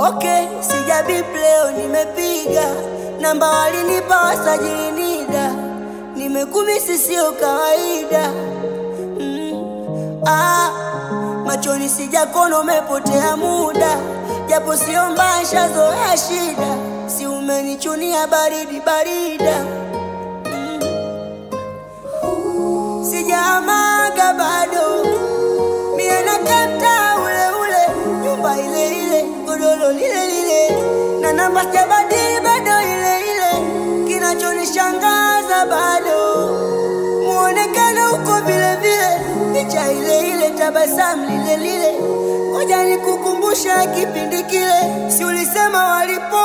Okay, sijabip leo nimepiga namba walinipa wasajili nida. Nimekumisi sio kawaida. Machoni sijakono umepotea muda. Japo sio mbasha zoea shida. Si umenichunia baridi barida. Sijamaga bado. Mie na kapta ule ule. Nyumba ile ile, godolo lile lile. Na namba sijabadili bado ile ile. Kinachonishangaza bado. Muonekana uko vile vile. Picha ile ile, tabasamu lile lile. Ngoja nikukumbusha kipindi kile. Si ulisema walipo